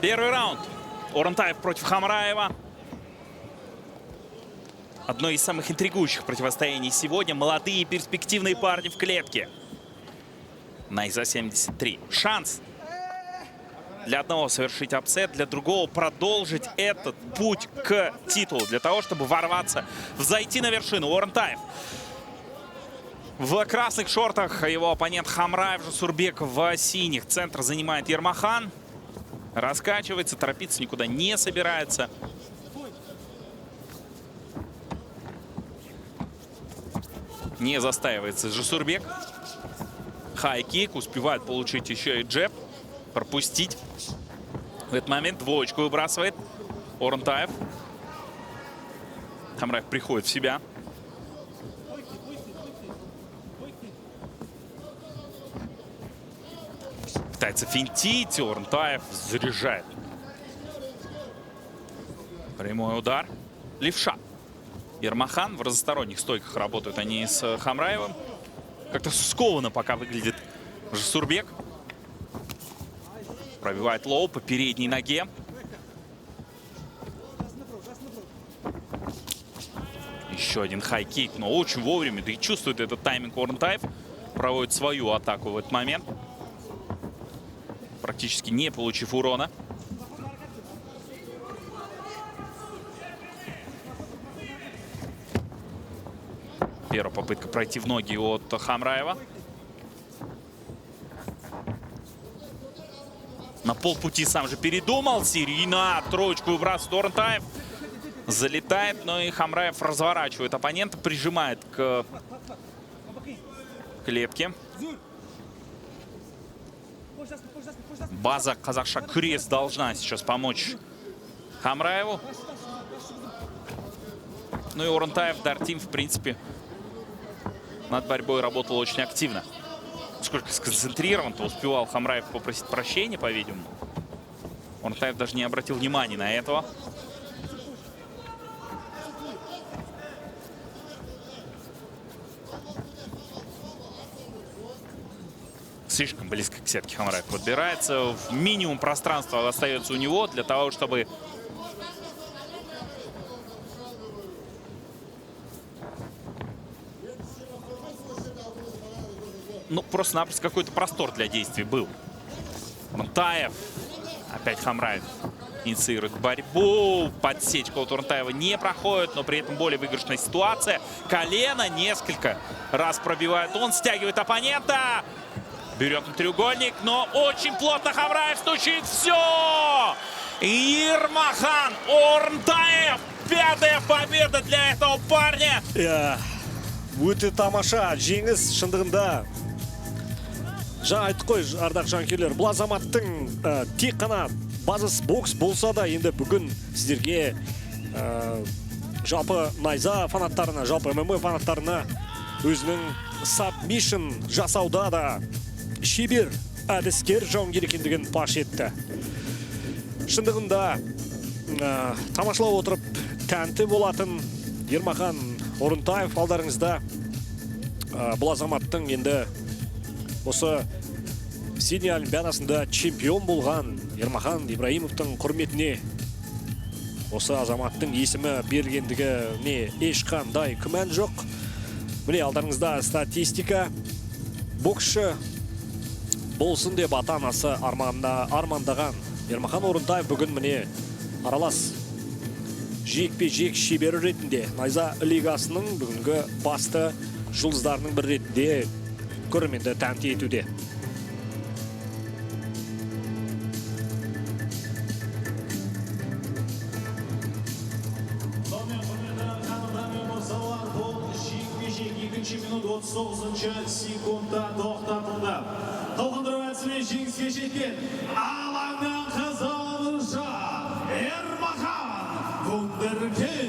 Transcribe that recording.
Первый раунд. Орынтаев против Хамраева. Одно из самых интригующих противостояний сегодня. Молодые перспективные парни в клетке. Найза 73. Шанс для одного совершить апсет, для другого продолжить этот путь к титулу. Для того, чтобы ворваться, взойти на вершину. Орынтаев в красных шортах, его оппонент Хамраев, Жасурбек в синих. Центр занимает Ермахан. Раскачивается, торопиться никуда не собирается. Не застаивается Жасурбек. Хай-кик, успевает получить еще и джеб. Пропустить. В этот момент двоечку выбрасывает Орынтаев. Хамраев приходит в себя. Пытается финтить, Орынтаев заряжает. Прямой удар. Левша. Ермахан. В разносторонних стойках работают они с Хамраевым. Как-то скованно пока выглядит Жасурбек. Пробивает лоу по передней ноге. Еще один хай-кик, но очень вовремя. Да и чувствует этот тайминг Орынтаев. Проводит свою атаку в этот момент. Практически не получив урона. Первая попытка пройти в ноги от Хамраева. На полпути сам же передумал. Серийно троечку выбрасывает Орынтаев. Залетает, но и Хамраев разворачивает оппонента, прижимает к клетке. База Казахша Крест должна сейчас помочь Хамраеву. Ну и Орынтаев, Дартим, в принципе, над борьбой работал очень активно. Сколько сконцентрирован-то, успевал Хамраев попросить прощения, по-видимому. Орынтаев даже не обратил внимания на этого. Слишком близко к сетке Хамраев подбирается. Минимум пространства остается у него для того, чтобы просто-напросто какой-то простор для действий был. Орынтаев. Опять Хамраев инициирует борьбу. Подсечка от Орынтаева не проходит, но при этом более выигрышная ситуация. Колено несколько раз пробивает он, стягивает оппонента. Берет на треугольник, но очень плотно Хамраев стучит. Все! Ермахан, Орынтаев. Пятая победа для этого парня. Өте тамаша жеңіс шындығында. Жаңа айттық қой, ардақ жанкүйерлер, бұл азаматтың тек қана базасы бокс болса да, енді бүгін сіздерге жалпы найза фанаттарына, жалпы ММА фанаттарына өзінің сабмишн жасауда да шебер әдіскер жауынгер екендігін паш етті. Шындығында тамашалап отырып тәнті болатын Ермахан Орынтаев алдарыңызда. Бұл азаматтың енді осы Сидней Олимпиадасында чемпион болған Ермахан Ибраимовтың құрметіне осы азаматтың есімі берілгендігіне ешқандай күмән жоқ. Міне алдарыңызда статистика. Боксшы болсын деп ата-анасы армандаған Ермахан Орынтаев бүгін міне аралас жекпе-жек шебері ретінде найза лигасының бүгінгі басты жұлдыздарының бір ретінде көрерменді тәнті етуде. Жеңіске жеткен алаңнан қызыл Ермахан Вундеркинг.